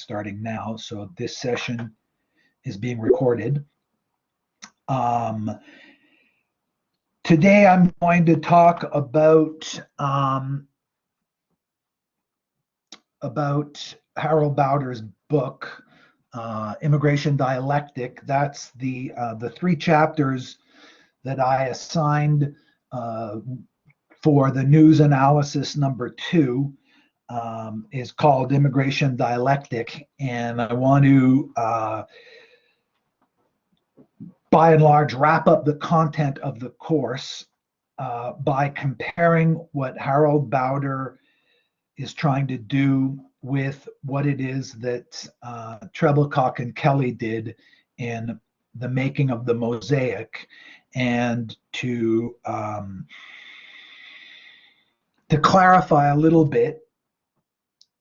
starting now. So this session is being recorded. Today I'm going to talk about Harold Bowder's book, Immigration Dialectic. That's the 3 chapters that I assigned for the news analysis number 2 is called Immigration Dialectic, and I want to by and large wrap up the content of the course by comparing what Harold Bowder is trying to do with what it is that Treblecock and Kelly did in the making of the mosaic, and to clarify a little bit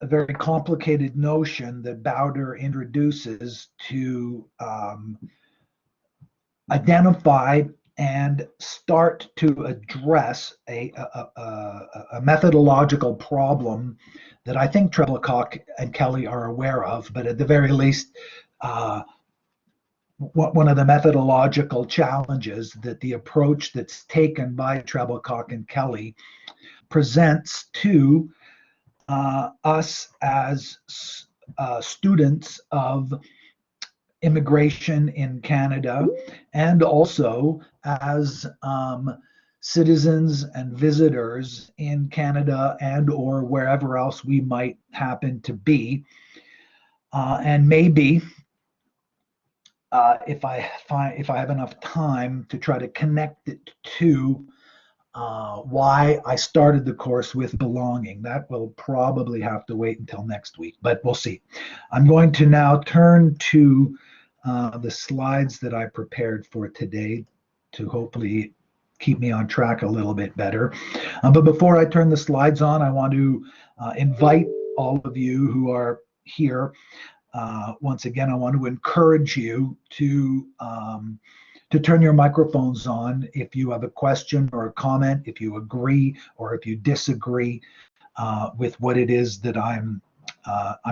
a very complicated notion that Bowder introduces to identify and start to address a methodological problem that I think Treblecock and Kelly are aware of, but at the very least, one of the methodological challenges that the approach that's taken by Treblecock and Kelly presents to us as students of immigration in Canada, and also as citizens and visitors in Canada and or wherever else we might happen to be. And maybe if I have enough time to try to connect it to why I started the course with belonging. That will probably have to wait until next week, but we'll see. I'm going to now turn to the slides that I prepared for today to hopefully keep me on track a little bit better. But before I turn the slides on, I want to invite all of you who are here. Once again, I want to encourage you to turn your microphones on if you have a question or a comment, if you agree or if you disagree with what it is that I'm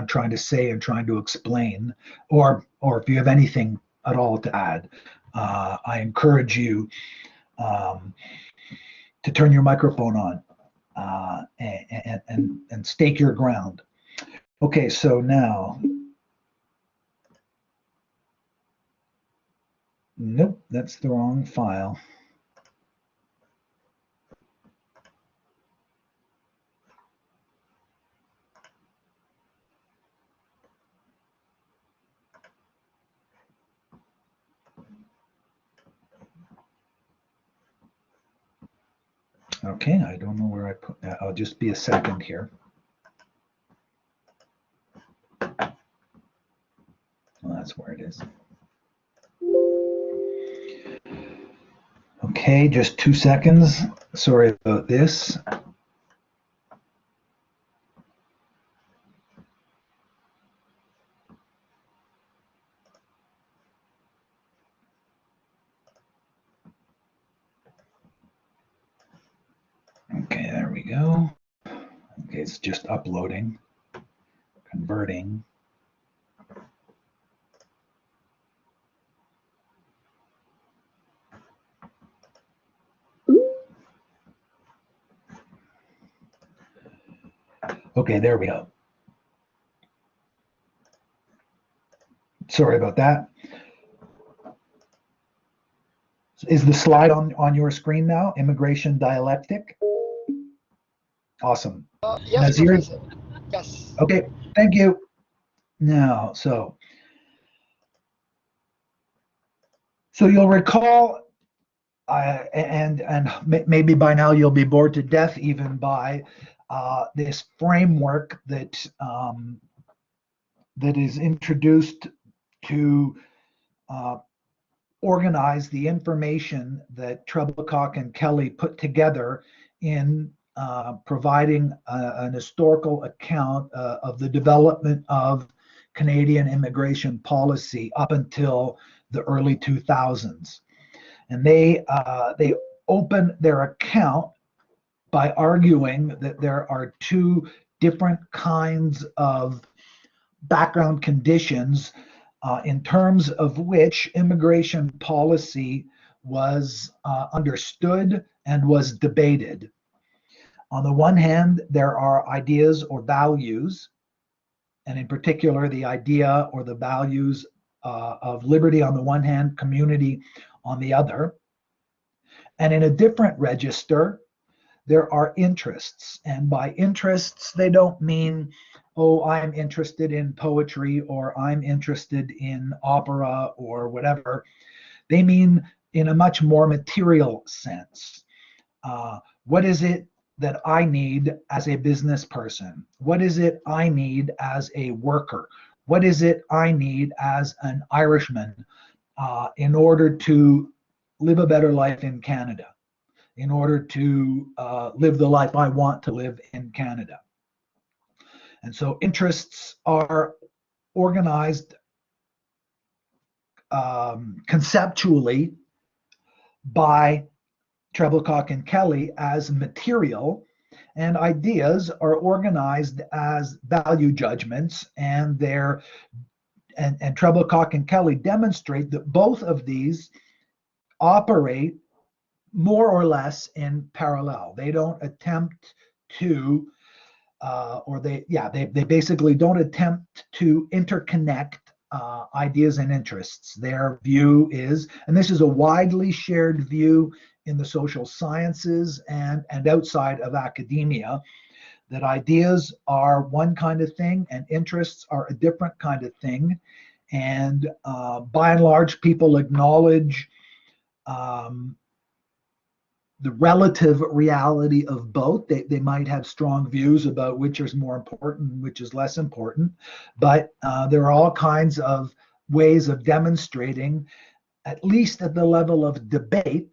trying to say and trying to explain, or if you have anything at all to add. I encourage you to turn your microphone on and stake your ground. Okay, so now. Nope, that's the wrong file. Okay, I don't know where I put that. I'll just be a second here. Well, that's where it is. Okay, just 2 seconds. Sorry about this. Okay, there we go. Okay, it's just uploading, converting. Okay, there we go. Sorry about that. Is the slide on your screen now? Immigration Dialectic? Awesome. Yes, Nazir? Professor. Yes. Okay, thank you. Now, so you'll recall, and maybe by now you'll be bored to death even by this framework that is introduced to organize the information that Treblecock and Kelly put together in providing an historical account of the development of Canadian immigration policy up until the early 2000s. And they open their account by arguing that there are 2 different kinds of background conditions in terms of which immigration policy was understood and was debated. On the one hand, there are ideas or values, and in particular, the idea or the values of liberty on the one hand, community on the other. And in a different register, there are interests. And by interests, they don't mean, oh, I'm interested in poetry or I'm interested in opera or whatever. They mean in a much more material sense. What is it that I need as a business person? What is it I need as a worker? What is it I need as an Irishman in order to live a better life in Canada, in order to live the life I want to live in Canada? And so interests are organized conceptually by Trebilcock and Kelly as material, and ideas are organized as value judgments, and Trebilcock and Kelly demonstrate that both of these operate more or less in parallel. They don't attempt to they basically don't attempt to interconnect ideas and interests. Their view is, and this is a widely shared view in the social sciences and outside of academia, that ideas are one kind of thing and interests are a different kind of thing. And by and large, people acknowledge the relative reality of both. They might have strong views about which is more important and which is less important, but there are all kinds of ways of demonstrating, at least at the level of debate,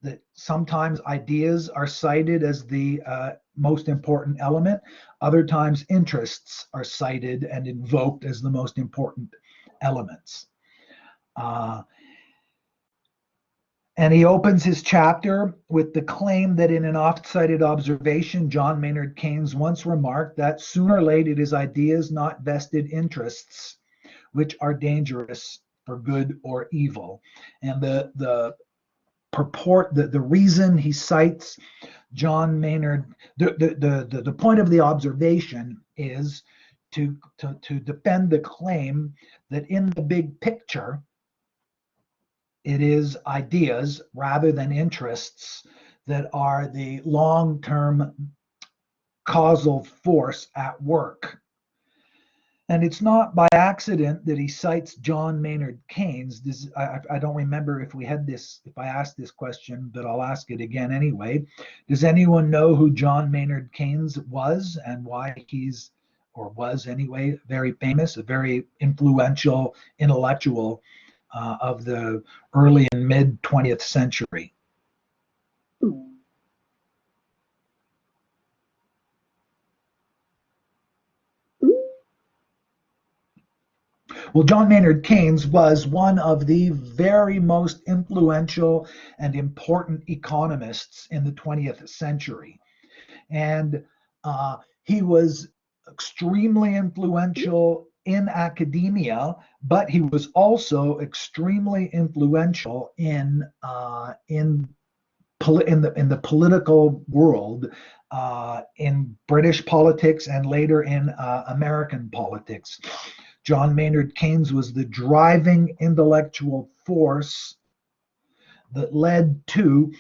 that sometimes ideas are cited as the most important element. Other times interests are cited and invoked as the most important elements. And he opens his chapter with the claim that in an oft-cited observation, John Maynard Keynes once remarked that sooner or later it is ideas, not vested interests, which are dangerous for good or evil. And the purport, the reason he cites John Maynard, the point of the observation is to defend the claim that in the big picture, it is ideas rather than interests that are the long-term causal force at work. And it's not by accident that he cites John Maynard Keynes. I don't remember if we had this, if I asked this question, but I'll ask it again anyway. Does anyone know who John Maynard Keynes was and why he's, or was anyway, very famous, a very influential intellectual of the early and mid 20th century? Well, John Maynard Keynes was one of the very most influential and important economists in the 20th century. And he was extremely influential in academia, but he was also extremely influential in the political world, in British politics and later in American politics. John Maynard Keynes was the driving intellectual force that led to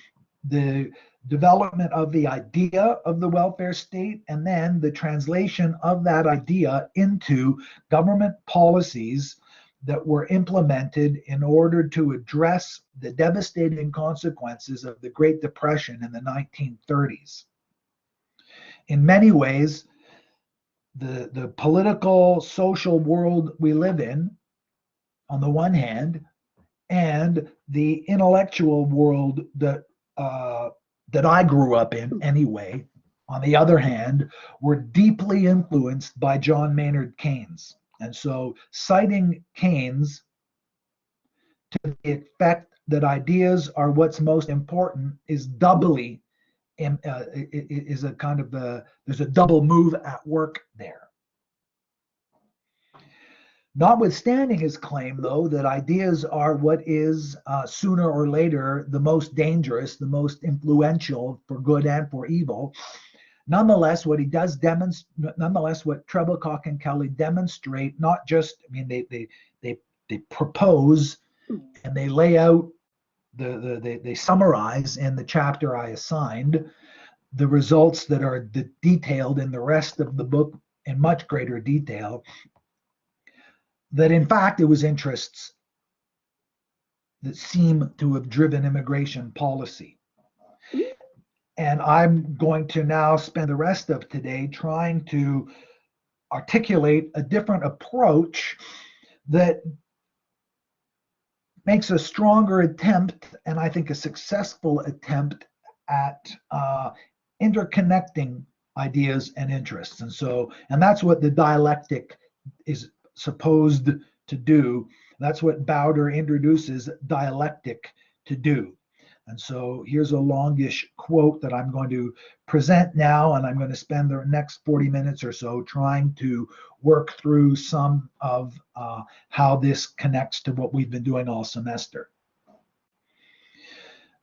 the development of the idea of the welfare state and then the translation of that idea into government policies that were implemented in order to address the devastating consequences of the Great Depression in the 1930s. In many ways, the political, social world we live in, on the one hand, and the intellectual world that I grew up in anyway, on the other hand, were deeply influenced by John Maynard Keynes. And so citing Keynes to the effect that ideas are what's most important is doubly is a kind of there's a double move at work there. Notwithstanding his claim, though, that ideas are what is sooner or later the most dangerous, the most influential for good and for evil, nonetheless, what he does demonstrate, nonetheless, what Treblecock and Kelly demonstrate, not just, I mean, they propose and they lay out, they summarize in the chapter I assigned the results that are detailed in the rest of the book in much greater detail, that in fact it was interests that seem to have driven immigration policy. And I'm going to now spend the rest of today trying to articulate a different approach that makes a stronger attempt, and I think a successful attempt, at interconnecting ideas and interests. And that's what the dialectic is supposed to do. That's what Bowder introduces dialectic to do. And so here's a longish quote that I'm going to present now, and I'm going to spend the next 40 minutes or so trying to work through some of how this connects to what we've been doing all semester.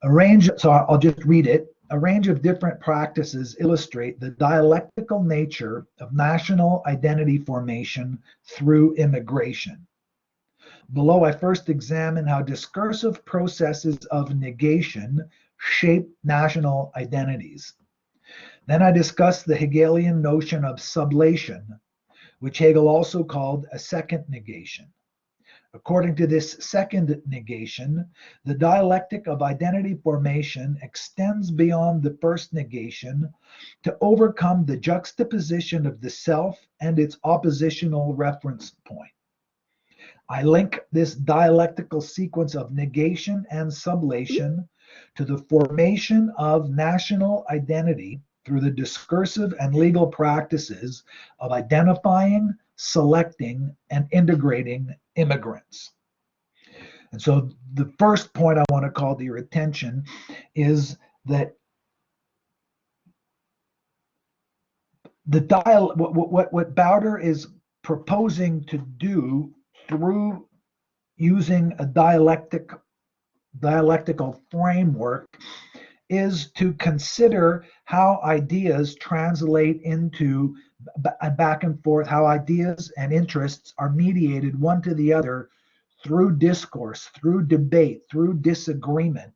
So I'll just read it. A range of different practices illustrate the dialectical nature of national identity formation through immigration. Below, I first examine how discursive processes of negation shape national identities. Then I discuss the Hegelian notion of sublation, which Hegel also called a second negation. According to this second negation, the dialectic of identity formation extends beyond the first negation to overcome the juxtaposition of the self and its oppositional reference point. I link this dialectical sequence of negation and sublation to the formation of national identity through the discursive and legal practices of identifying, selecting, and integrating immigrants. And so the first point I want to call to your attention is that what Bowder is proposing to do through using a dialectical framework is to consider how ideas translate into back and forth, how ideas and interests are mediated one to the other through discourse, through debate, through disagreement,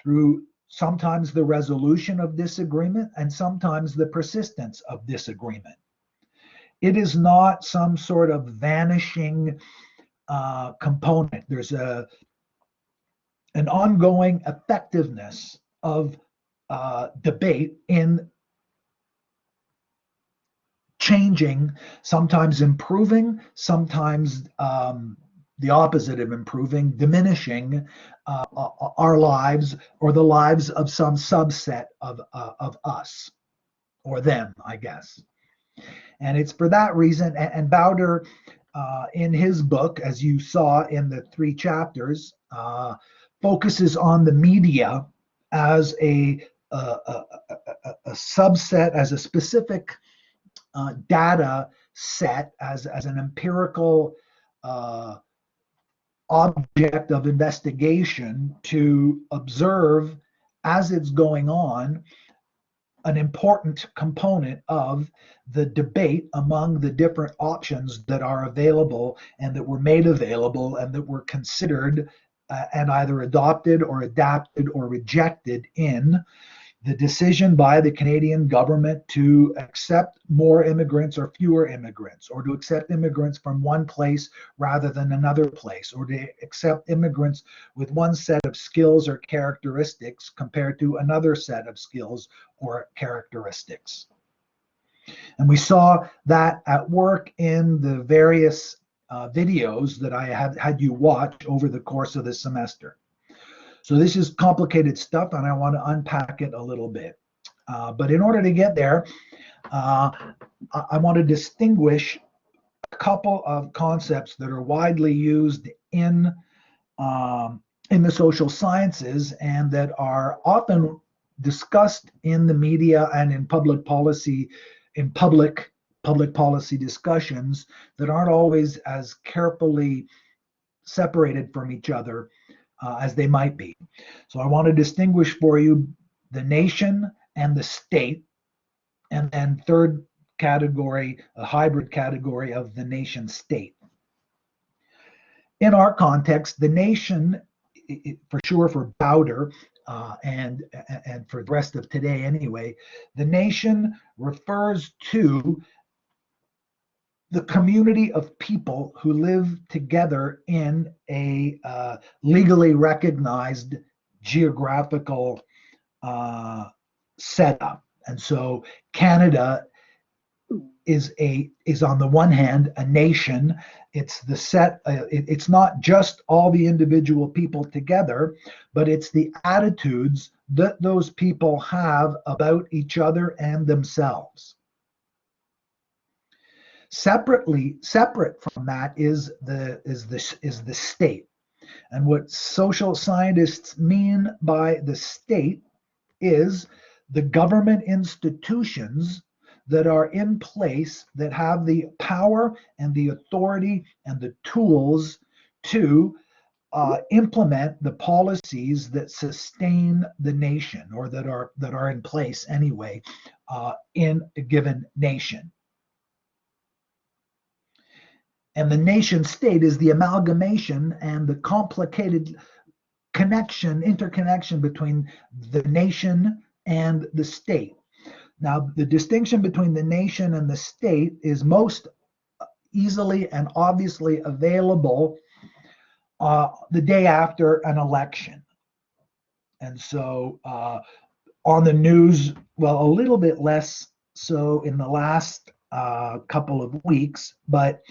through sometimes the resolution of disagreement and sometimes the persistence of disagreement. It is not some sort of vanishing component. There's an ongoing effectiveness of debate in changing, sometimes improving, sometimes the opposite of improving, diminishing our lives or the lives of some subset of us, or them, I guess. And it's for that reason, and Bowder, in his book, as you saw in the 3 chapters, focuses on the media as a subset, as a specific data set, as an empirical object of investigation to observe as it's going on, an important component of the debate among the different options that are available and that were made available and that were considered and either adopted or adapted or rejected in the decision by the Canadian government to accept more immigrants or fewer immigrants, or to accept immigrants from one place rather than another place, or to accept immigrants with one set of skills or characteristics compared to another set of skills or characteristics. And we saw that at work in the various videos that I had you watch over the course of the semester. So this is complicated stuff, and I want to unpack it a little bit. But in order to get there, I want to distinguish a couple of concepts that are widely used in the social sciences and that are often discussed in the media and in public policy, in public public policy discussions that aren't always as carefully separated from each other as they might be. So I want to distinguish for you the nation and the state, and then third category, a hybrid category of the nation state. In our context, the nation, for sure for Bowder, and for the rest of today anyway, the nation refers to the community of people who live together in a legally recognized geographical setup. And so Canada is on the one hand a nation. It's the set. It's not just all the individual people together, but it's the attitudes that those people have about each other and themselves. Separate from that is the state. And what social scientists mean by the state is the government institutions that are in place that have the power and the authority and the tools to implement the policies that sustain the nation, or that are in place anyway in a given nation. And the nation state is the amalgamation and the complicated interconnection between the nation and the state. Now, the distinction between the nation and the state is most easily and obviously available the day after an election. And so on the news, well, a little bit less so in the last couple of weeks, but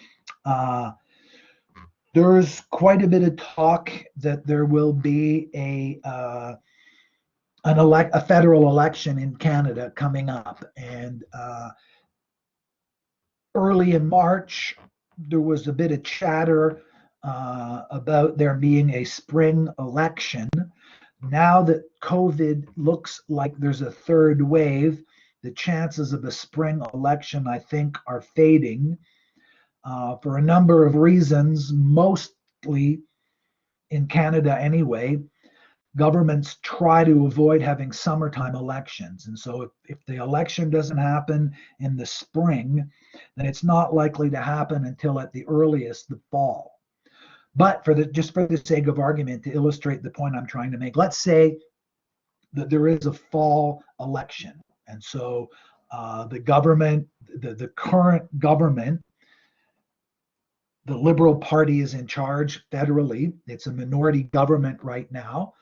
there's quite a bit of talk that there will be a federal election in Canada coming up. And early in March, there was a bit of chatter about there being a spring election. Now that COVID looks like there's a third wave, the chances of a spring election, I think, are fading for a number of reasons, mostly in Canada anyway. Governments try to avoid having summertime elections. And so if the election doesn't happen in the spring, then it's not likely to happen until at the earliest the fall. But just for the sake of argument, to illustrate the point I'm trying to make, let's say that there is a fall election. And so the government, the current government, the Liberal Party is in charge federally. It's a minority government right now,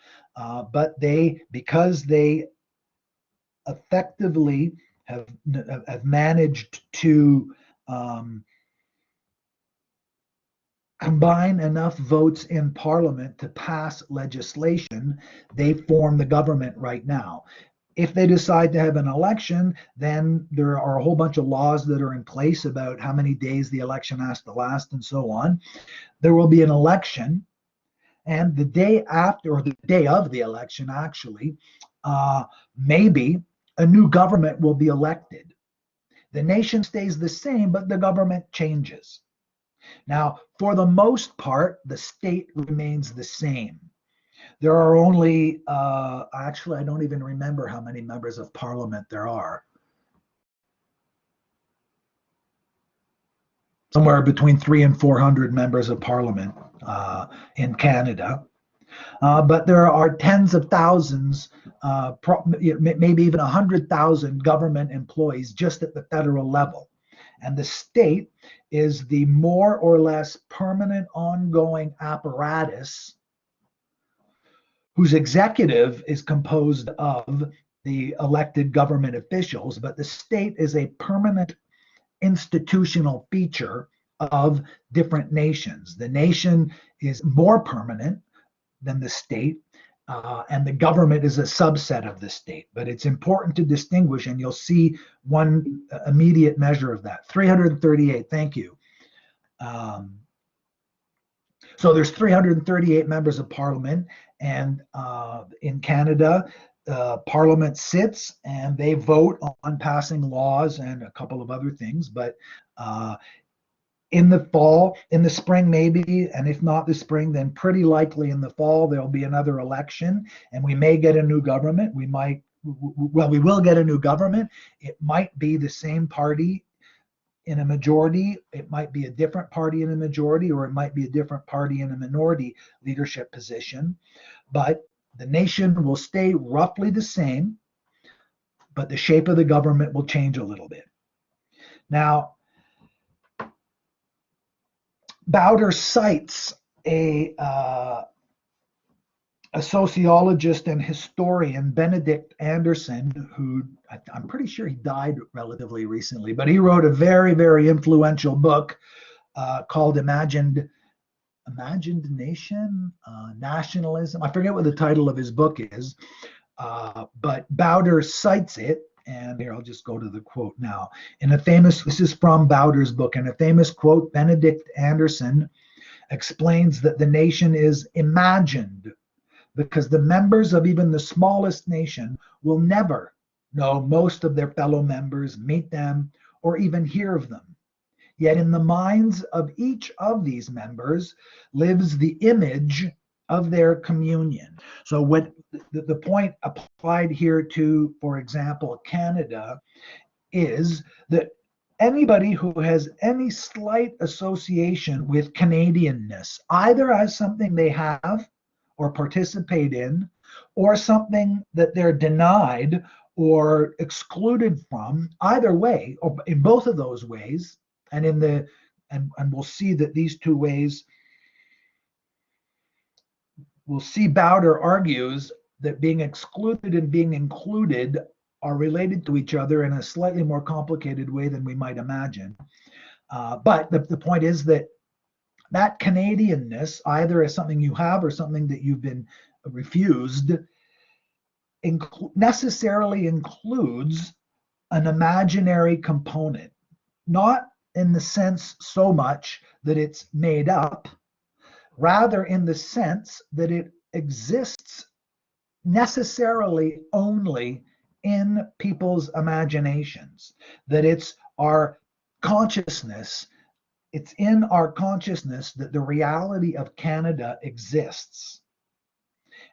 but because they effectively have managed to combine enough votes in Parliament to pass legislation, they form the government right now. If they decide to have an election, then there are a whole bunch of laws that are in place about how many days the election has to last and so on. There will be an election, and the day after, or the day of the election, actually, maybe a new government will be elected. The nation stays the same, but the government changes. Now, for the most part, the state remains the same. There are only, actually, I don't even remember how many members of parliament there are. Somewhere between 300 and 400 members of parliament in Canada. But there are tens of thousands, maybe even 100,000 government employees just at the federal level. And the state is the more or less permanent ongoing apparatus whose executive is composed of the elected government officials, but the state is a permanent institutional feature of different nations. The nation is more permanent than the state, and the government is a subset of the state. But it's important to distinguish, and you'll see one immediate measure of that. 338, thank you. So there's 338 members of parliament, and in Canada, Parliament sits and they vote on passing laws and a couple of other things. But in the fall, in the spring, maybe, and if not the spring, then pretty likely in the fall, there'll be another election and we may get a new government. We will get a new government. It might be the same party in a majority. It might be a different party in a majority, or it might be a different party in a minority leadership position. But the nation will stay roughly the same, but the shape of the government will change a little bit. Now, Bowder cites a sociologist and historian, Benedict Anderson, who I'm pretty sure he died relatively recently, but he wrote a very, very influential book called Imagined Nation, Nationalism. I forget what the title of his book is, but Bowder cites it. And here, I'll just go to the quote now. This is from Bowder's book. In a famous quote, Benedict Anderson explains that the nation is imagined because the members of even the smallest nation will never know most of their fellow members, meet them, or even hear of them. Yet in the minds of each of these members lives the image of their communion. So what the point applied here to, for example, Canada, is that anybody who has any slight association with Canadianness, either as something they have or participate in, or something that they're denied or excluded from, either way, or in both of those ways, and we'll see that these two ways, we'll see Bowder argues that being excluded and being included are related to each other in a slightly more complicated way than we might imagine. But the point is that Canadianness, either as something you have or something that you've been refused, necessarily includes an imaginary component, not in the sense so much that it's made up, rather in the sense that it exists necessarily only in people's imaginations, that it's our consciousness, it's in our consciousness that the reality of Canada exists.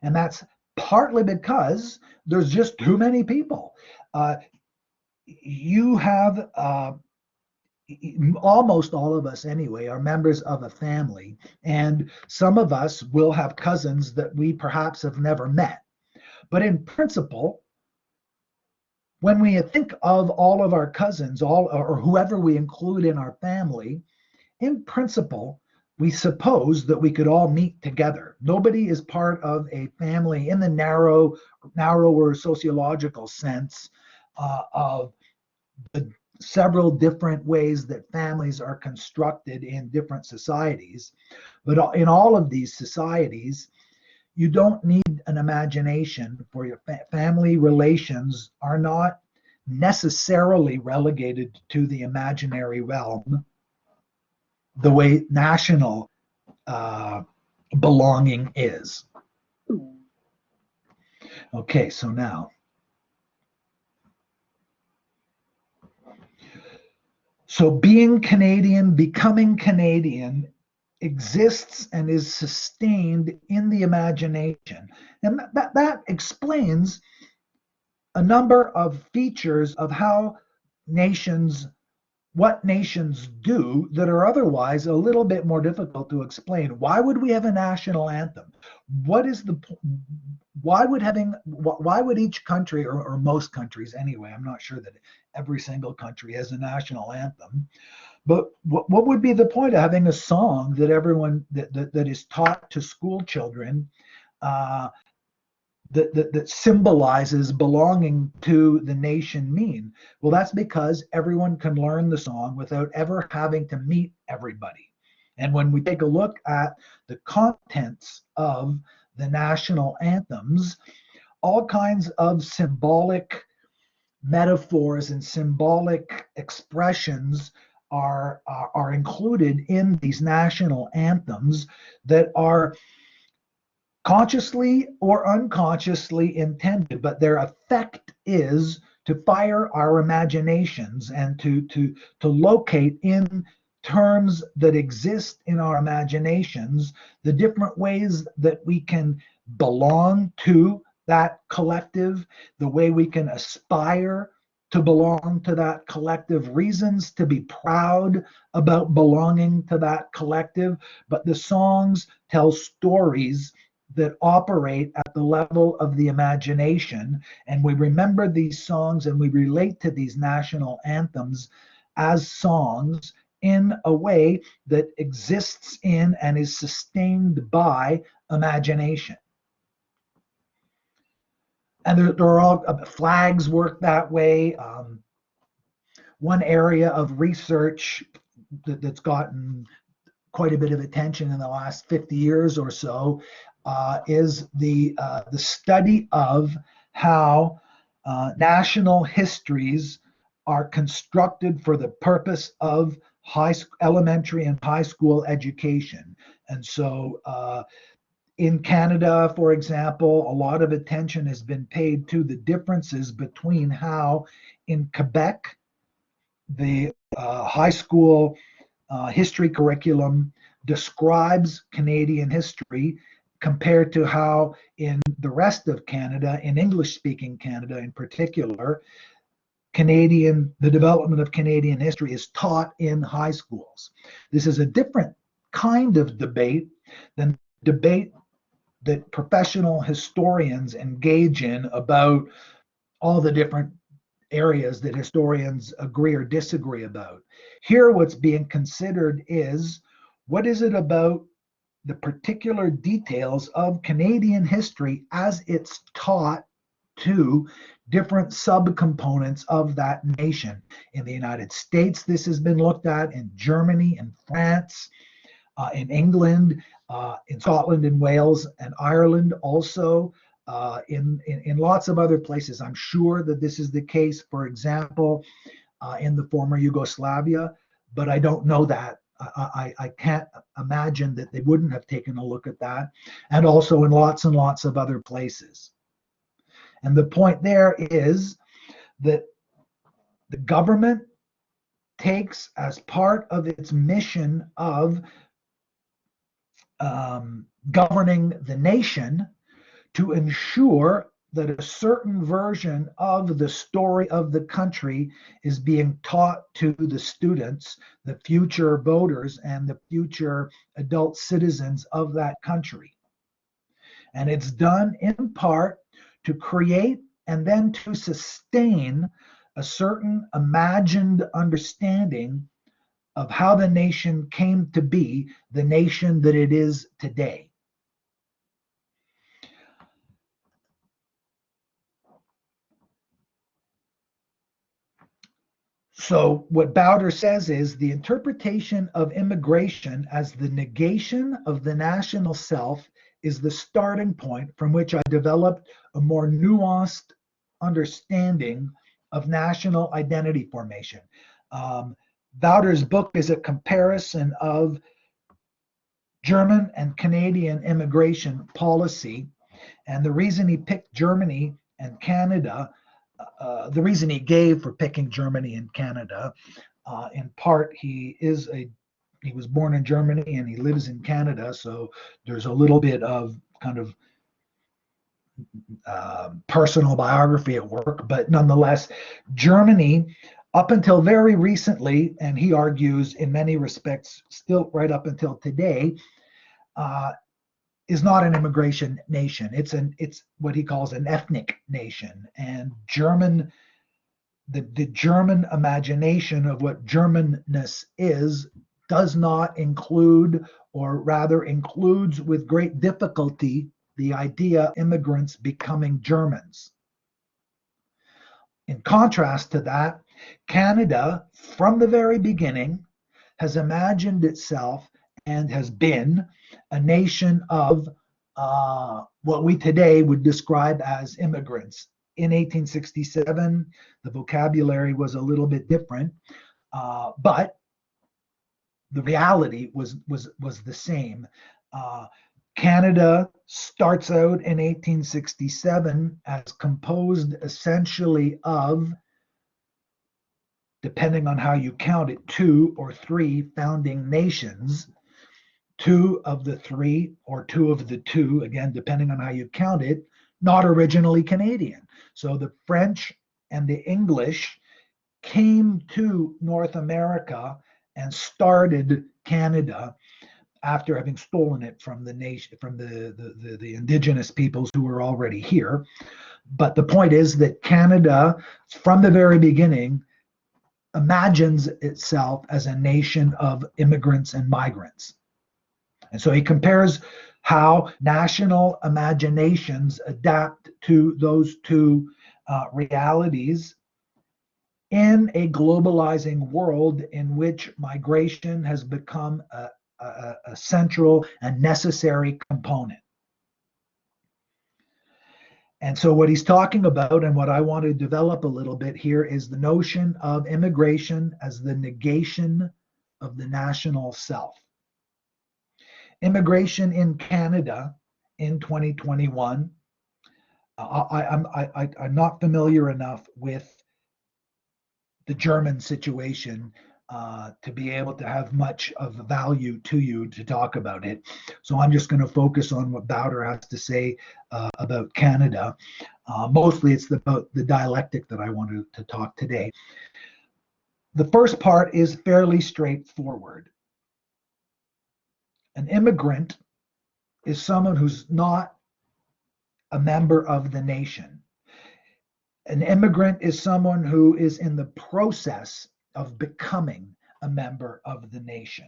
And that's partly because there's just too many people. You have almost all of us anyway are members of a family, and some of us will have cousins that we perhaps have never met. But in principle, when we think of all of our cousins, or whoever we include in our family, in principle, we suppose that we could all meet together. Nobody is part of a family in the narrower sociological sense of the several different ways that families are constructed in different societies. But in all of these societies, you don't need an imagination for your family relations are not necessarily relegated to the imaginary realm the way national belonging is. Okay, so now. So being Canadian, becoming Canadian exists and is sustained in the imagination. And that explains a number of features of how what nations do that are otherwise a little bit more difficult to explain. Why would we have a national anthem? Why would each country, or most countries anyway, I'm not sure that every single country has a national anthem, but what would be the point of having a song that everyone that is taught to school children that symbolizes belonging to the nation mean? Well, that's because everyone can learn the song without ever having to meet everybody. And when we take a look at the contents of the national anthems, all kinds of symbolic metaphors and symbolic expressions are included in these national anthems that are consciously or unconsciously intended, but their effect is to fire our imaginations and to locate in terms that exist in our imaginations the different ways that we can belong to that collective, the way we can aspire to belong to that collective, reasons to be proud about belonging to that collective. But the songs tell stories that operate at the level of the imagination. And we remember these songs and we relate to these national anthems as songs in a way that exists in and is sustained by imagination. And there are all flags work that way. One area of research that's gotten quite a bit of attention in the last 50 years or so is the study of how national histories are constructed for the purpose of elementary and high school education. And so in Canada, for example, a lot of attention has been paid to the differences between how in Quebec, the high school history curriculum describes Canadian history compared to how in the rest of Canada, in English-speaking Canada in particular, the development of Canadian history is taught in high schools. This is a different kind of debate than debate that professional historians engage in about all the different areas that historians agree or disagree about. Here, what's being considered is what is it about the particular details of Canadian history as it's taught to different subcomponents of that nation. In the United States, this has been looked at in Germany and France, in England, in Scotland and Wales and Ireland also, in lots of other places. I'm sure that this is the case, for example, in the former Yugoslavia, but I don't know that. I can't imagine that they wouldn't have taken a look at that, and also in lots and lots of other places. And the point there is that the government takes as part of its mission of governing the nation to ensure that a certain version of the story of the country is being taught to the students, the future voters, and the future adult citizens of that country. And it's done in part to create and then to sustain a certain imagined understanding of how the nation came to be the nation that it is today. So what Bowder says is the interpretation of immigration as the negation of the national self is the starting point from which I developed a more nuanced understanding of national identity formation. Bowder's book is a comparison of German and Canadian immigration policy. And the reason he picked Germany and Canada, the reason he gave for picking Germany and Canada, in part, he was born in Germany and he lives in Canada. So there's a little bit of kind of personal biography at work, but nonetheless, Germany, up until very recently, and he argues in many respects, still right up until today, is not an immigration nation. It's what he calls an ethnic nation. And the German imagination of what Germanness is does not include, or rather includes with great difficulty, the idea of immigrants becoming Germans. In contrast to that, Canada, from the very beginning, has imagined itself and has been a nation of what we today would describe as immigrants. In 1867, the vocabulary was a little bit different, but the reality was the same. Canada starts out in 1867 as composed essentially of, depending on how you count it, 2 or 3 founding nations. 2 of the 3 or 2 of the 2, again, depending on how you count it, not originally Canadian. So the French and the English came to North America and started Canada after having stolen it from the nation, from the indigenous peoples who were already here. But the point is that Canada, from the very beginning, imagines itself as a nation of immigrants and migrants. And so he compares how national imaginations adapt to those two realities in a globalizing world in which migration has become a central and necessary component. And so what he's talking about, and what I want to develop a little bit here, is the notion of immigration as the negation of the national self. Immigration in Canada in 2021, I'm not familiar enough with the German situation to be able to have much of value to you to talk about it. So I'm just going to focus on what Bowder has to say about Canada. Mostly it's about the dialectic that I wanted to talk today. The first part is fairly straightforward. An immigrant is someone who's not a member of the nation. An immigrant is someone who is in the process of becoming a member of the nation.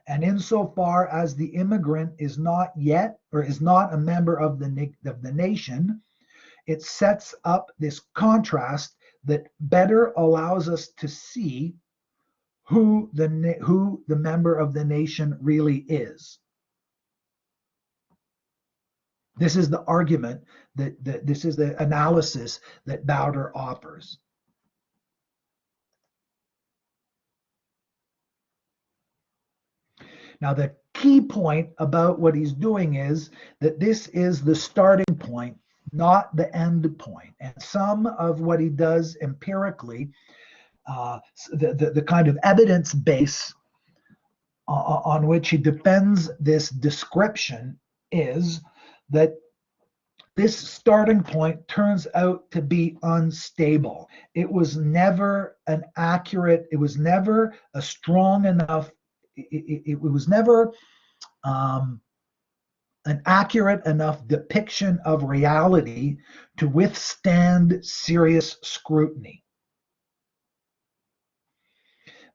And insofar as the immigrant is not yet, or is not a member of the nation, it sets up this contrast that better allows us to see who the member of the nation really is. This is the argument that this is the analysis that Bowder offers. Now, the key point about what he's doing is that this is the starting point, not the end point. And some of what he does empirically, the kind of evidence base on which he defends this description, is that this starting point turns out to be unstable. It was never an accurate, it was never a strong enough, it was never an accurate enough depiction of reality to withstand serious scrutiny.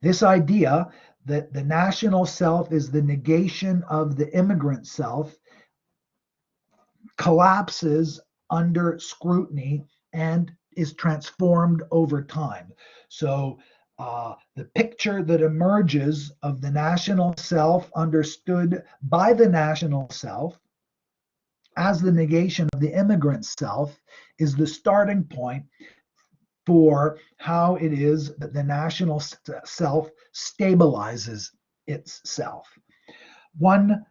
This idea that the national self is the negation of the immigrant self collapses under scrutiny and is transformed over time. So the picture that emerges of the national self, understood by the national self as the negation of the immigrant self, is the starting point for how it is that the national self stabilizes itself. One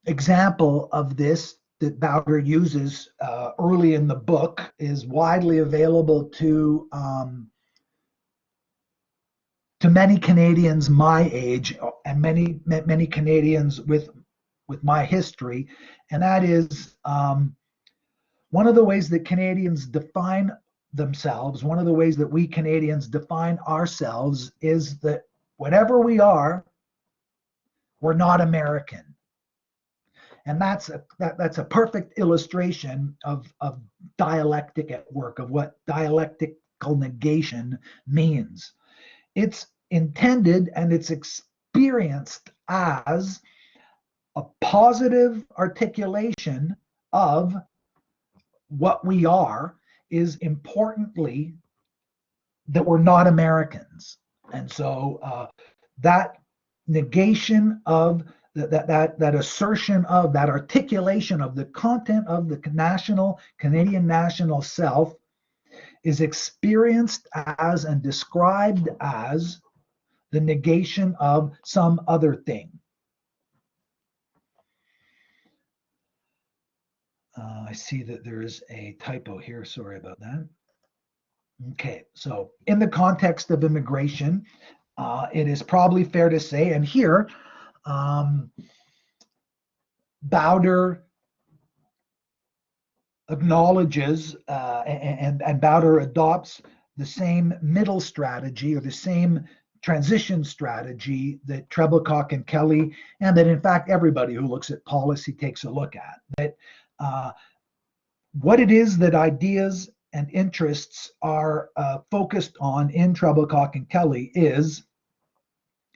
example of this that Bowder uses early in the book is widely available to many Canadians my age and many Canadians with my history, and that is one of the ways that Canadians define themselves, one of the ways that we Canadians define ourselves, is that whatever we are, we're not American. And that's a perfect illustration of dialectic at work, of what dialectical negation means. It's intended and it's experienced as a positive articulation of what we are, is importantly that we're not Americans. And so that negation of that assertion of that articulation of the content of the Canadian national self is experienced as and described as the negation of some other thing. I see that there is a typo here. Sorry about that. Okay, so in the context of immigration, it is probably fair to say, and here, Bowder acknowledges and Bowder adopts the same middle strategy or the same transition strategy that Treblecock and Kelly, and that in fact everybody who looks at policy takes a look at. That what it is that ideas and interests are focused on in Treblecock and Kelly is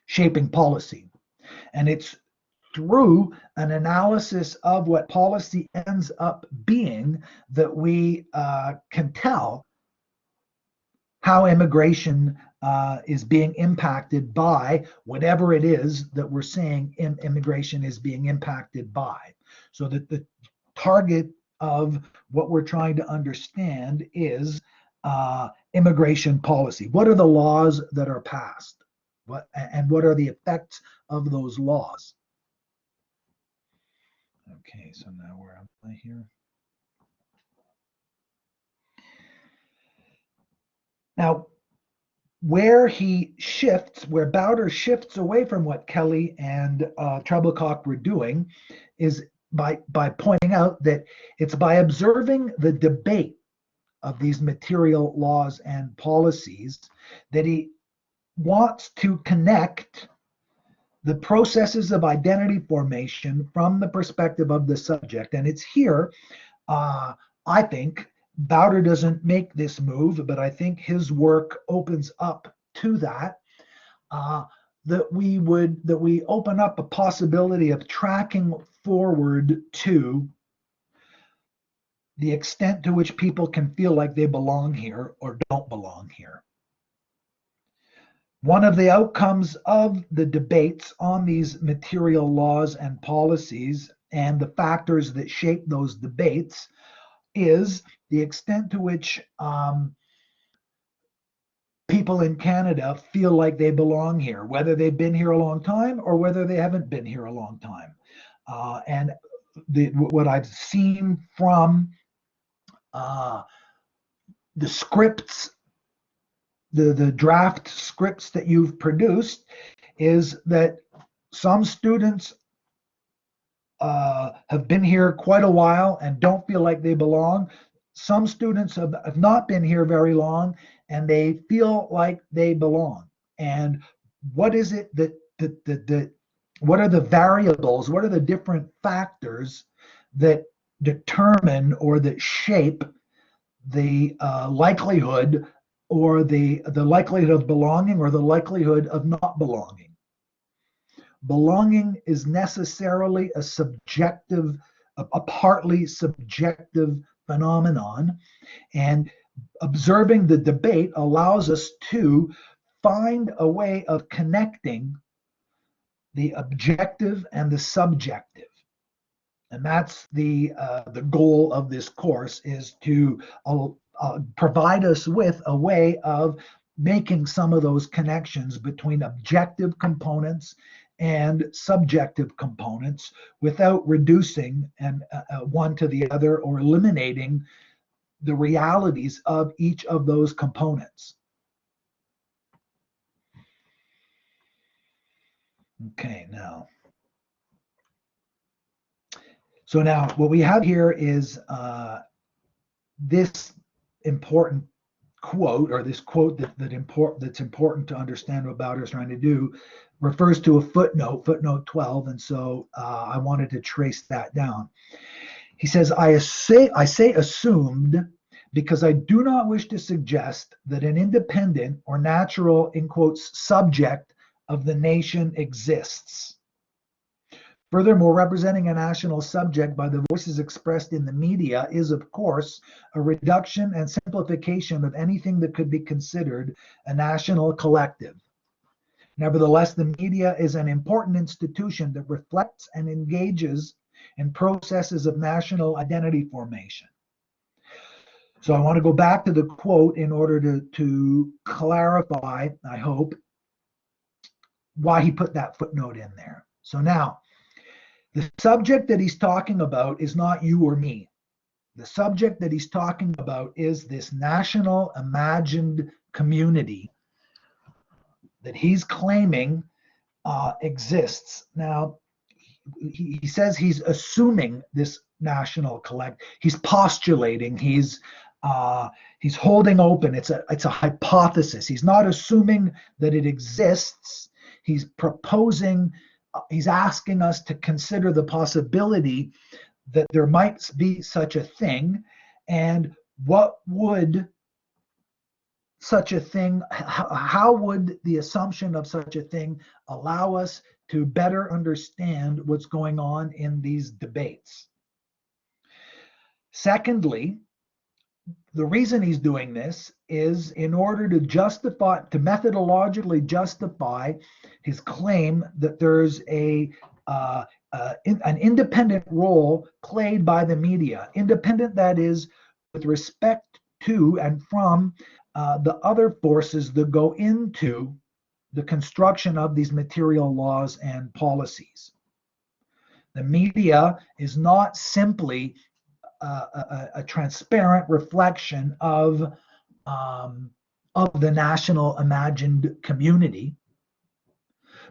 shaping policy. And it's through an analysis of what policy ends up being that we can tell how immigration is being impacted by whatever it is that we're saying immigration is being impacted by. So that the target of what we're trying to understand is immigration policy. What are the laws that are passed? What are the effects of those laws? Okay, so now where am I here? Now, where Bowder shifts away from what Kelly and Treblecock were doing is by pointing out that it's by observing the debate of these material laws and policies that he wants to connect the processes of identity formation from the perspective of the subject. And it's here, I think, Bowder doesn't make this move, but I think his work opens up to that, that we open up a possibility of tracking forward to the extent to which people can feel like they belong here or don't belong here. One of the outcomes of the debates on these material laws and policies and the factors that shape those debates is the extent to which people in Canada feel like they belong here, whether they've been here a long time or whether they haven't been here a long time. And what I've seen from the scripts, the draft scripts that you've produced, is that some students have been here quite a while and don't feel like they belong. Some students have not been here very long and they feel like they belong. And what is it that what are the variables, what are the different factors that determine or that shape the likelihood or the likelihood of belonging or the likelihood of not belonging? Belonging is necessarily a subjective, a partly subjective phenomenon, and observing the debate allows us to find a way of connecting the objective and the subjective. And that's the goal of this course, is to provide us with a way of making some of those connections between objective components and subjective components without reducing one to the other or eliminating the realities of each of those components. Okay, now. So now what we have here is this important quote, or this quote that's important to understand what Bowder is trying to do, refers to a footnote 12, and so I wanted to trace that down. He says, I say assumed because I do not wish to suggest that an independent or natural, in quotes, subject of the nation exists. Furthermore, representing a national subject by the voices expressed in the media is, of course, a reduction and simplification of anything that could be considered a national collective. Nevertheless, the media is an important institution that reflects and engages in processes of national identity formation. So I want to go back to the quote in order to clarify, I hope, why he put that footnote in there. So now, the subject that he's talking about is not you or me. The subject that he's talking about is this national imagined community that he's claiming exists. Now, he says he's assuming this national collect. He's postulating. He's holding open. It's a hypothesis. He's not assuming that it exists. He's proposing. He's asking us to consider the possibility that there might be such a thing, and what would such a thing, how would the assumption of such a thing allow us to better understand what's going on in these debates? Secondly, the reason he's doing this is in order to methodologically justify his claim that there's an independent role played by the media. Independent, that is, with respect to and from the other forces that go into the construction of these material laws and policies. The media is not simply a transparent reflection of the national imagined community,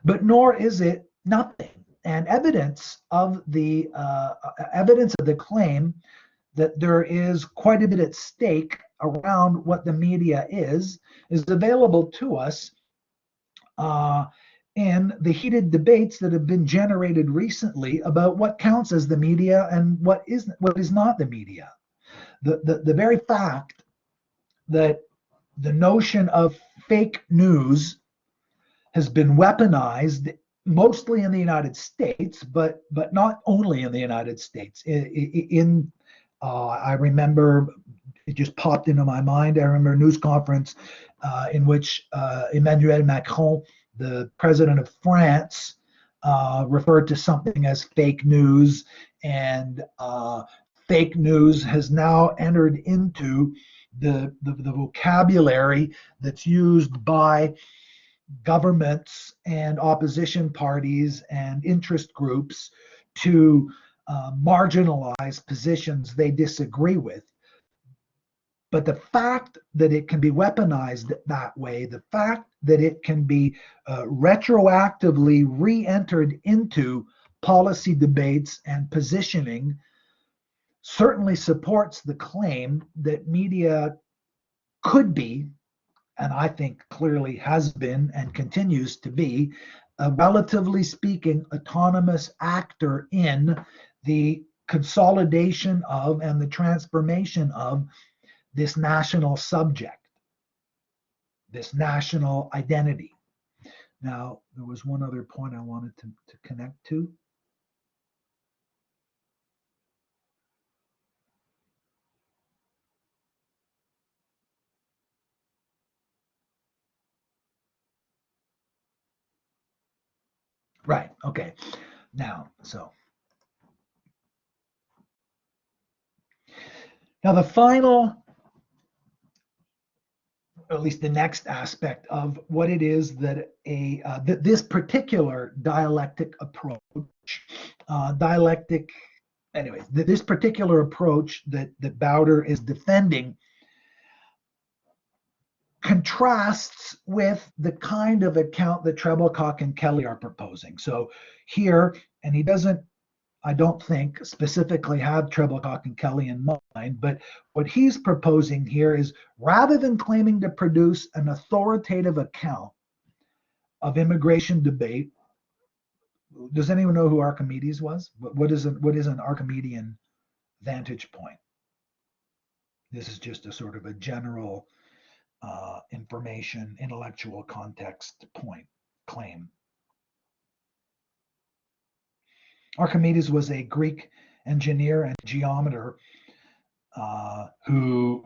but nor is it nothing. And evidence of the claim that there is quite a bit at stake around what the media is available to us in the heated debates that have been generated recently about what counts as the media and what is not the media. The very fact that the notion of fake news has been weaponized mostly in the United States, but not only in the United States. I remember, it just popped into my mind, I remember a news conference in which Emmanuel Macron, the president of France, referred to something as fake news, and fake news has now entered into the vocabulary that's used by governments and opposition parties and interest groups to marginalize positions they disagree with. But the fact that it can be weaponized that way, the fact that it can be retroactively re-entered into policy debates and positioning, certainly supports the claim that media could be, and I think clearly has been and continues to be, a relatively speaking autonomous actor in the consolidation of and the transformation of this national subject, this national identity. Now, there was one other point I wanted to connect to. Right, okay. Now the final, at least the next aspect of what it is that this particular dialectic approach, this particular approach that Bowder is defending contrasts with the kind of account that Treblecock and Kelly are proposing. So here, and he doesn't, I don't think, specifically have Treblecock and Kelly in mind, but what he's proposing here is, rather than claiming to produce an authoritative account of immigration debate, does anyone know who Archimedes was? What is an Archimedean vantage point? This is just a sort of a general information, intellectual context point claim. Archimedes was a Greek engineer and geometer who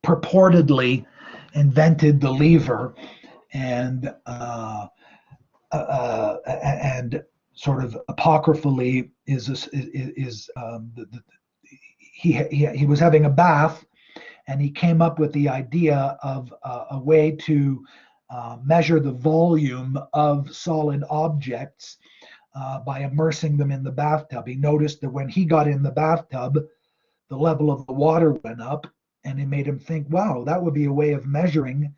purportedly invented the lever, and sort of apocryphally he was having a bath, and he came up with the idea of a way to measure the volume of solid objects by immersing them in the bathtub. He noticed that when he got in the bathtub, the level of the water went up, and it made him think, wow, that would be a way of measuring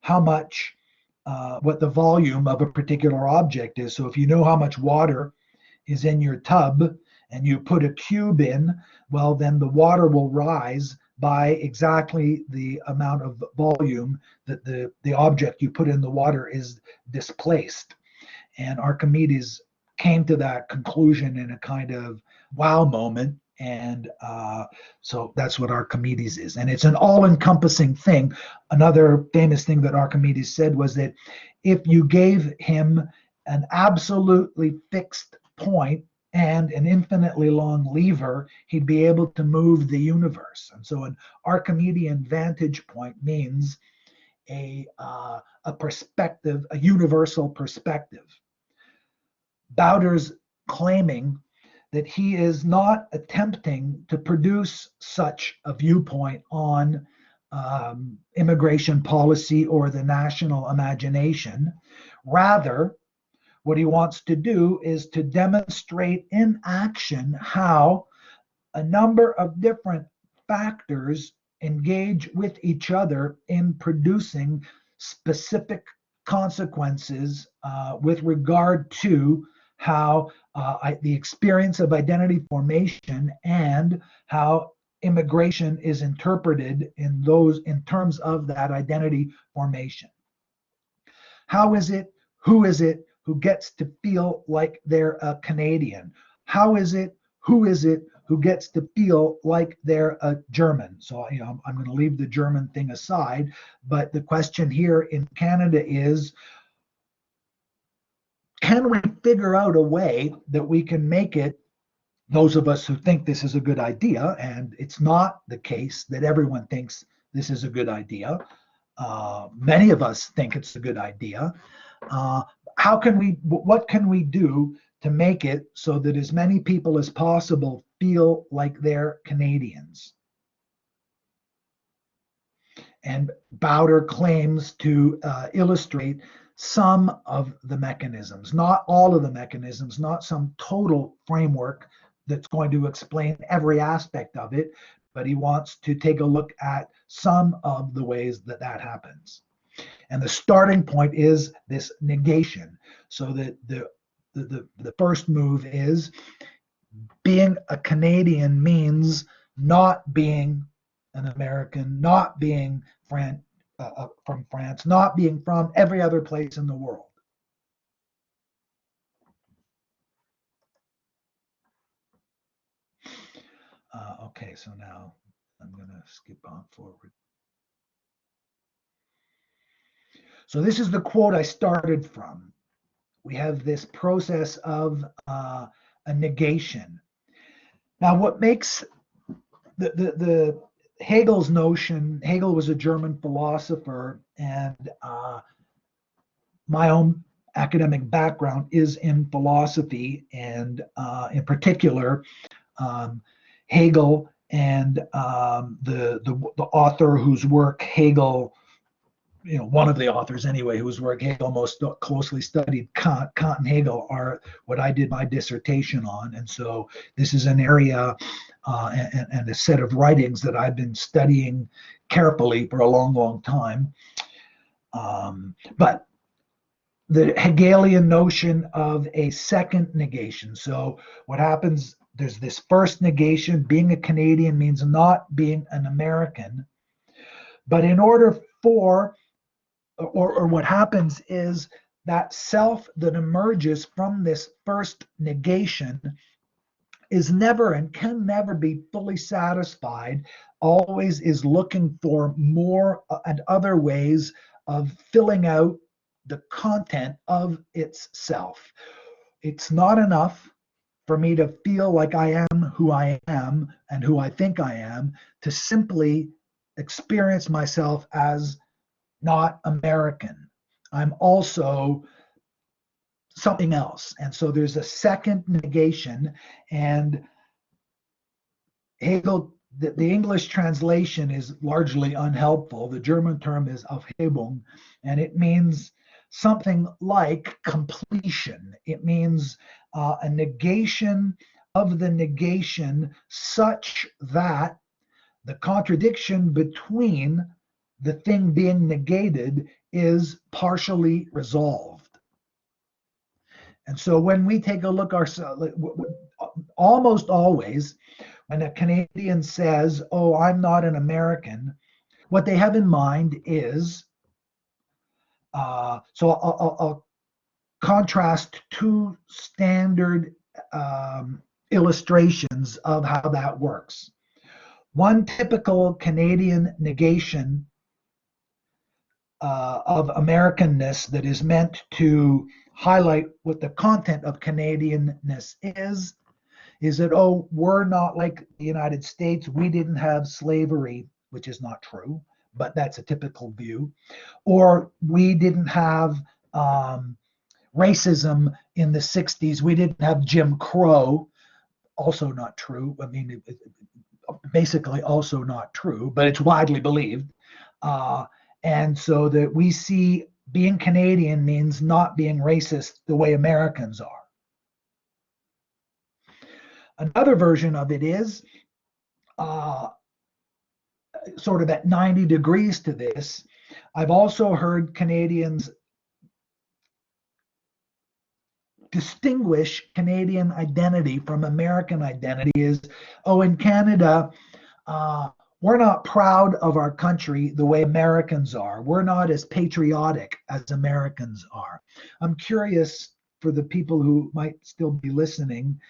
how much, what the volume of a particular object is. So if you know how much water is in your tub and you put a cube in, well, then the water will rise by exactly the amount of volume that the object you put in the water is displaced. And Archimedes came to that conclusion in a kind of wow moment. And so that's what Archimedes is. And it's an all encompassing thing. Another famous thing that Archimedes said was that if you gave him an absolutely fixed point and an infinitely long lever, he'd be able to move the universe. And so an Archimedean vantage point means a perspective, a universal perspective. Bowder's claiming that he is not attempting to produce such a viewpoint on immigration policy or the national imagination. Rather, what he wants to do is to demonstrate in action how a number of different factors engage with each other in producing specific consequences with regard to how the experience of identity formation and how immigration is interpreted in terms of that identity formation. How is it? Who is it who gets to feel like they're a Canadian? How is it? Who is it who gets to feel like they're a German? So, I'm going to leave the German thing aside, but the question here in Canada is, can we figure out a way that we can make it, those of us who think this is a good idea, and it's not the case that everyone thinks this is a good idea. Many of us think it's a good idea. What can we do to make it so that as many people as possible feel like they're Canadians? And Bowder claims to illustrate some of the mechanisms, not all of the mechanisms, not some total framework that's going to explain every aspect of it, but he wants to take a look at some of the ways that that happens. And the starting point is this negation. So that the first move is being a Canadian means not being an American, not being from France, not being from every other place in the world. Okay, so now I'm going to skip on forward. So this is the quote I started from. We have this process of a negation. Now, what makes the Hegel's notion, Hegel was a German philosopher, and my own academic background is in philosophy, and in particular, Hegel and the author whose work Hegel, one of the authors anyway, whose work Hegel most closely studied, Kant and Hegel, are what I did my dissertation on. And so this is an area and a set of writings that I've been studying carefully for a long, long time. But the Hegelian notion of a second negation. So what happens, there's this first negation, being a Canadian means not being an American. But in order for, or what happens is that self that emerges from this first negation is never and can never be fully satisfied, always is looking for more and other ways of filling out the content of its self. It's not enough for me to feel like I am who I am and who I think I am, to simply experience myself as not American. I'm also something else. And so there's a second negation, and Hegel, the English translation is largely unhelpful. The German term is Aufhebung, and it means something like completion. It means a negation of the negation such that the contradiction between the thing being negated is partially resolved. And so when we take a look ourselves, almost always, when a Canadian says, "Oh, I'm not an American," what they have in mind is, so I'll contrast two standard illustrations of how that works. One typical Canadian negation of Americanness that is meant to highlight what the content of Canadianness is that, oh, we're not like the United States. We didn't have slavery, which is not true, but that's a typical view. Or we didn't have racism in the 60s. We didn't have Jim Crow, also not true. I mean, basically also not true, but it's widely believed. And so that we see being Canadian means not being racist the way Americans are. Another version of it is sort of at 90 degrees to this. I've also heard Canadians distinguish Canadian identity from American identity is, oh, in Canada, we're not proud of our country the way Americans are. We're not as patriotic as Americans are. I'm curious for the people who might still be listening,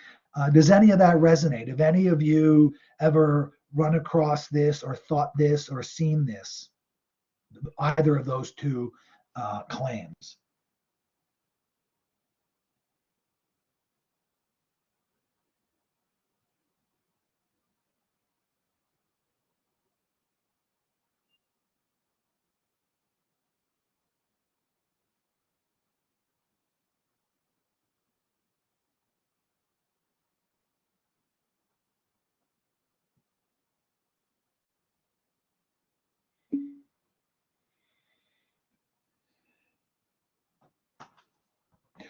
does any of that resonate? Have any of you ever run across this or thought this or seen this, either of those two claims?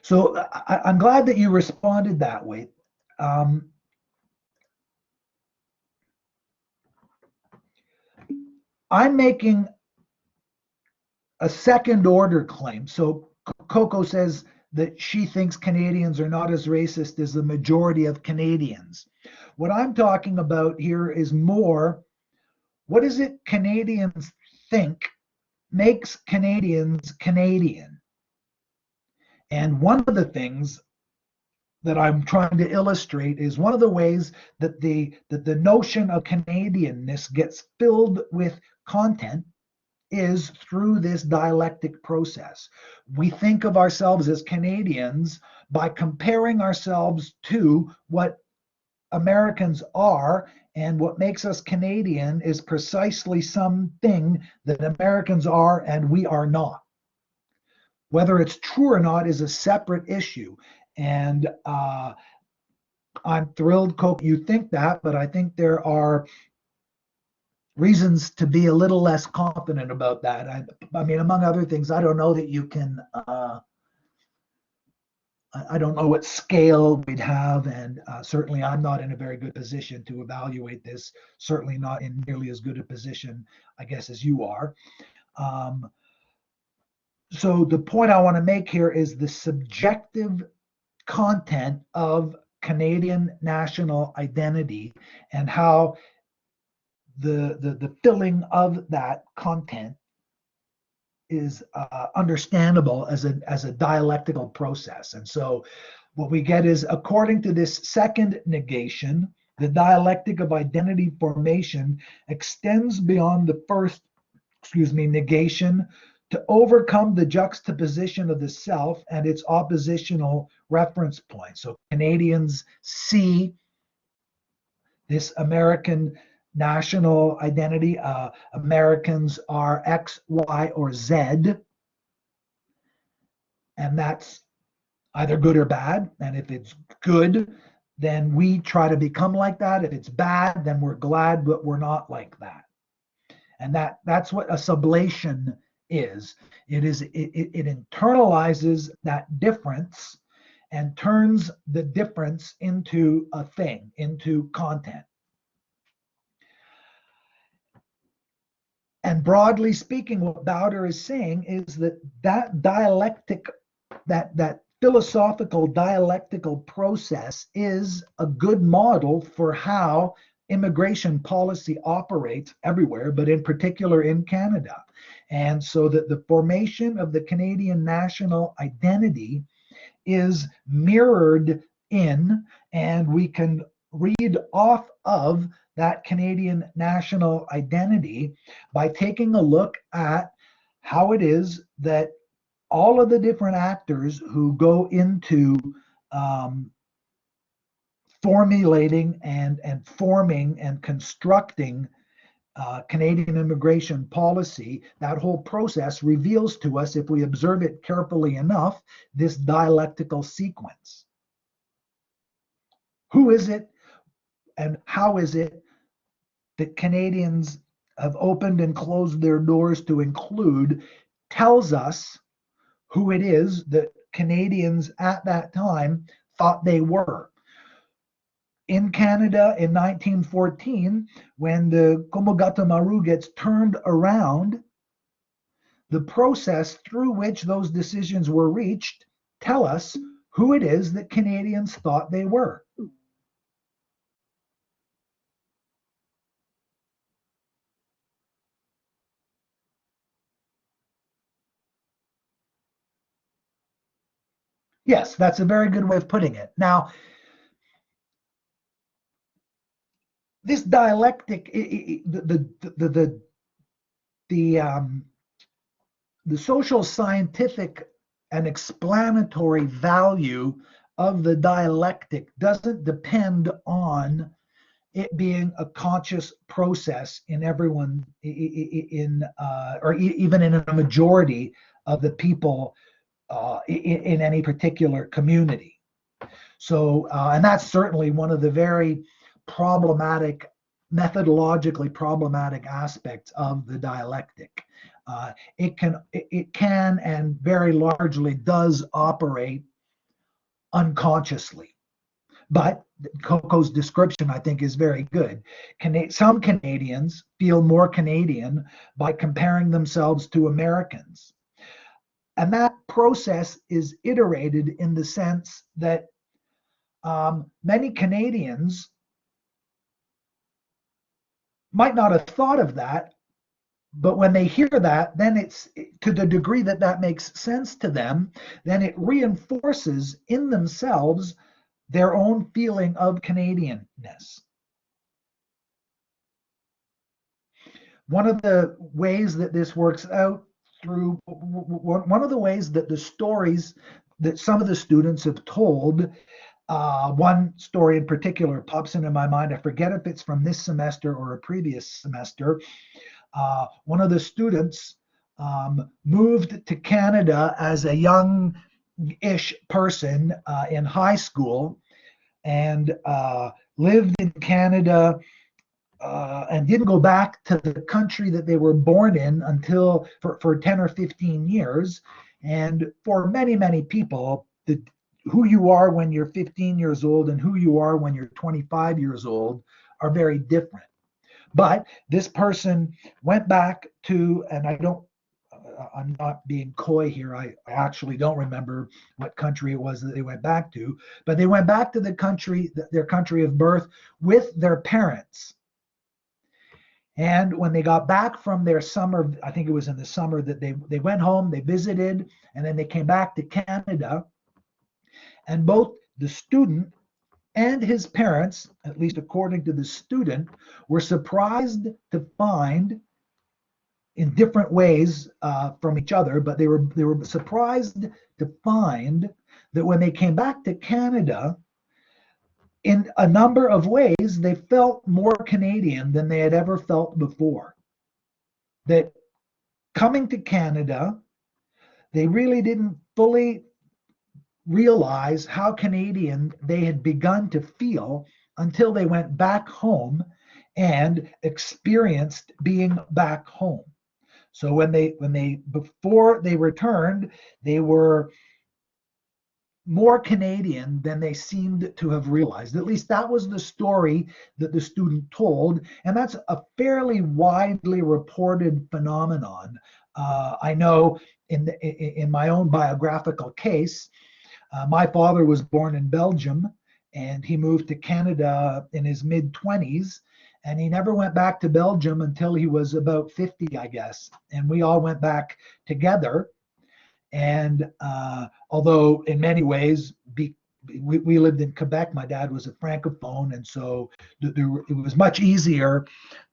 So I'm glad that you responded that way. I'm making a second order claim. So Coco says that she thinks Canadians are not as racist as the majority of Canadians. What I'm talking about here is more, what is it Canadians think makes Canadians Canadian? And one of the things that I'm trying to illustrate is one of the ways that the notion of Canadianness gets filled with content is through this dialectic process. We think of ourselves as Canadians by comparing ourselves to what Americans are, and what makes us Canadian is precisely something that Americans are and we are not. Whether it's true or not is a separate issue. And I'm thrilled, Coke, you think that, but I think there are reasons to be a little less confident about that. I mean, among other things, I don't know that you can, I don't know what scale we'd have, and certainly I'm not in a very good position to evaluate this, certainly not in nearly as good a position, I guess, as you are. So the point I want to make here is the subjective content of Canadian national identity and how the filling of that content is understandable as a dialectical process. And so what we get is, according to this second negation, the dialectic of identity formation extends beyond the first, negation to overcome the juxtaposition of the self and its oppositional reference point. So Canadians see this American national identity. Americans are X, Y, or Z, and that's either good or bad. And if it's good, then we try to become like that. If it's bad, then we're glad but we're not like that. And that's what a sublation is. It internalizes that difference and turns the difference into a thing, into content. And broadly speaking, what Bowder is saying is that that dialectic, that philosophical dialectical process is a good model for how immigration policy operates everywhere, but in particular in Canada. And so that the formation of the Canadian national identity is mirrored in, and we can read off of that Canadian national identity by taking a look at how it is that all of the different actors who go into um, formulating and forming and constructing Canadian immigration policy, that whole process reveals to us, if we observe it carefully enough, this dialectical sequence. Who is it and how is it that Canadians have opened and closed their doors to include tells us who it is that Canadians at that time thought they were. In Canada in 1914, when the Komagata Maru gets turned around, the process through which those decisions were reached tell us who it is that Canadians thought they were. Yes, that's a very good way of putting it. Now, this dialectic, the social scientific and explanatory value of the dialectic doesn't depend on it being a conscious process in everyone, or even in a majority of the people in any particular community. So, and that's certainly one of the very problematic, methodologically problematic aspects of the dialectic. It can and very largely does operate unconsciously. But Coco's description, I think, is very good. Some Canadians feel more Canadian by comparing themselves to Americans. And that process is iterated in the sense that many Canadians might not have thought of that, but when they hear that, then it's to the degree that that makes sense to them, then it reinforces in themselves their own feeling of Canadianness. One of the ways that this works out through one of the ways that the stories that some of the students have told, one story in particular pops into my mind. I forget if it's from this semester or a previous semester. One of the students moved to Canada as a young-ish person in high school and lived in Canada and didn't go back to the country that they were born in until for 10 or 15 years. And for many, many people, who you are when you're 15 years old and who you are when you're 25 years old are very different. But this person went back to, and I'm not being coy here. I actually don't remember what country it was that they went back to, but they went back to their country of birth with their parents. And when they got back from their summer, I think it was in the summer that they went home, they visited, and then they came back to Canada. And both the student and his parents, at least according to the student, were surprised to find, in different ways from each other, but they were surprised to find that when they came back to Canada, in a number of ways, they felt more Canadian than they had ever felt before. That coming to Canada, they really didn't fully realize how Canadian they had begun to feel until they went back home and experienced being back home. So before they returned, they were more Canadian than they seemed to have realized. At least that was the story that the student told, and that's a fairly widely reported phenomenon. I know in my own biographical case, my father was born in Belgium, and he moved to Canada in his mid-20s. And he never went back to Belgium until he was about 50, I guess. And we all went back together. And although in many ways, we lived in Quebec, my dad was a francophone, and so it was much easier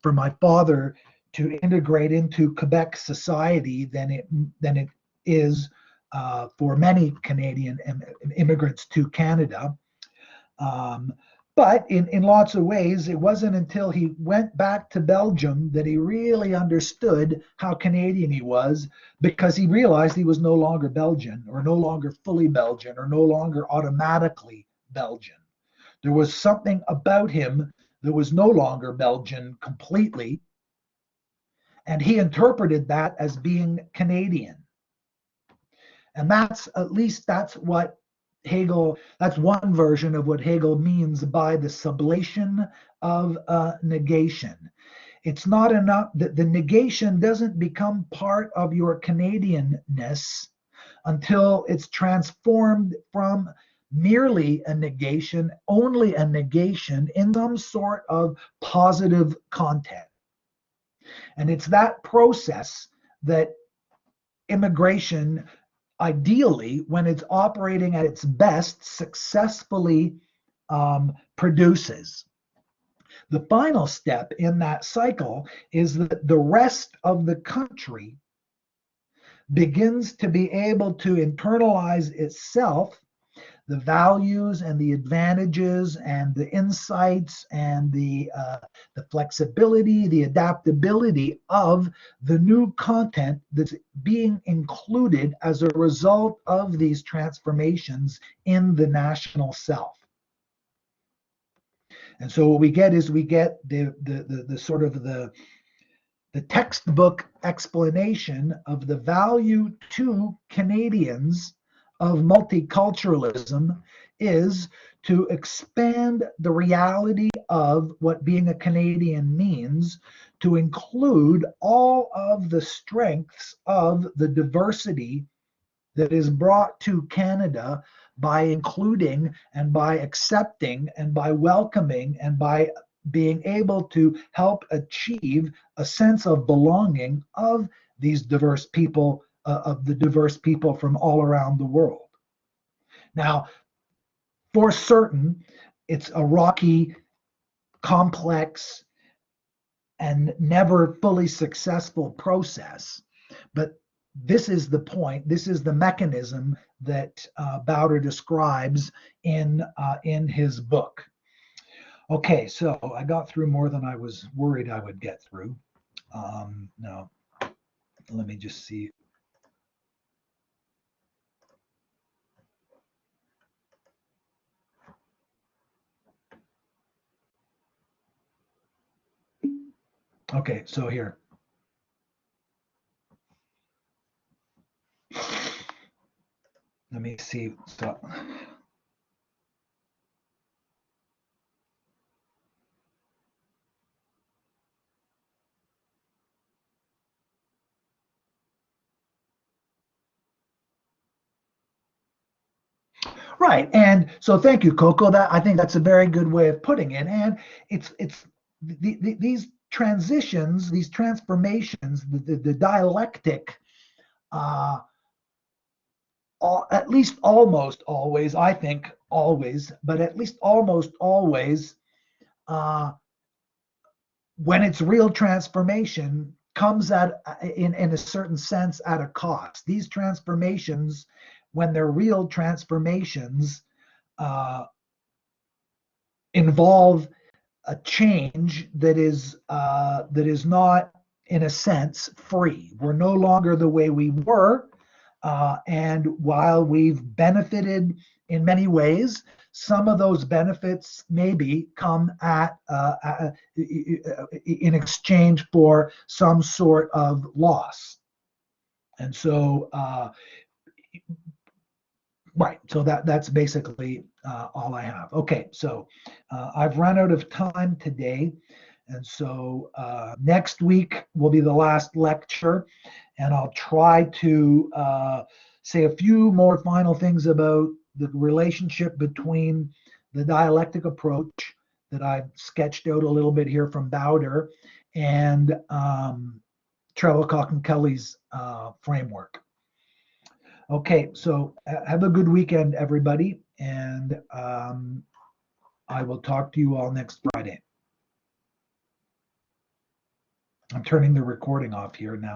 for my father to integrate into Quebec society than it is for many Canadian immigrants to Canada. Um, but in lots of ways, it wasn't until he went back to Belgium that he really understood how Canadian he was, because he realized he was no longer Belgian, or no longer fully Belgian, or no longer automatically Belgian. There was something about him that was no longer Belgian completely, and he interpreted that as being Canadian. And that's what Hegel, that's one version of what Hegel means by the sublation of negation. It's not enough that the negation doesn't become part of your Canadianness until it's transformed from merely a negation, only a negation, in some sort of positive content. And it's that process that immigration, ideally, when it's operating at its best, successfully produces. The final step in that cycle is that the rest of the country begins to be able to internalize itself the values and the advantages and the insights and the flexibility, the adaptability of the new content that's being included as a result of these transformations in the national self. And so what we get is the sort of the textbook explanation of the value to Canadians of multiculturalism is to expand the reality of what being a Canadian means to include all of the strengths of the diversity that is brought to Canada by including and by accepting and by welcoming and by being able to help achieve a sense of belonging of these diverse people, of the diverse people from all around the world. Now, for certain, it's a rocky, complex, and never fully successful process. But this is the point, this is the mechanism that Bowder describes in his book. Okay, so I got through more than I was worried I would get through. Now, let me just see. Okay, so here. Let me see. So, right, and so thank you, Coco. That I think that's a very good way of putting it. And it's these transitions, these transformations, the dialectic, at least almost always, I think always, but at least almost always, when it's real transformation, comes at in a certain sense at a cost. These transformations, when they're real transformations, involve a change that is not, in a sense, free. We're no longer the way we were, and while we've benefited in many ways, some of those benefits maybe come at in exchange for some sort of loss. And so Right. So that's basically all I have. Okay. So I've run out of time today. And so next week will be the last lecture. And I'll try to say a few more final things about the relationship between the dialectic approach that I've sketched out a little bit here from Bowder and Trevor and Kelly's framework. Okay, so have a good weekend, everybody, and I will talk to you all next Friday. I'm turning the recording off here now.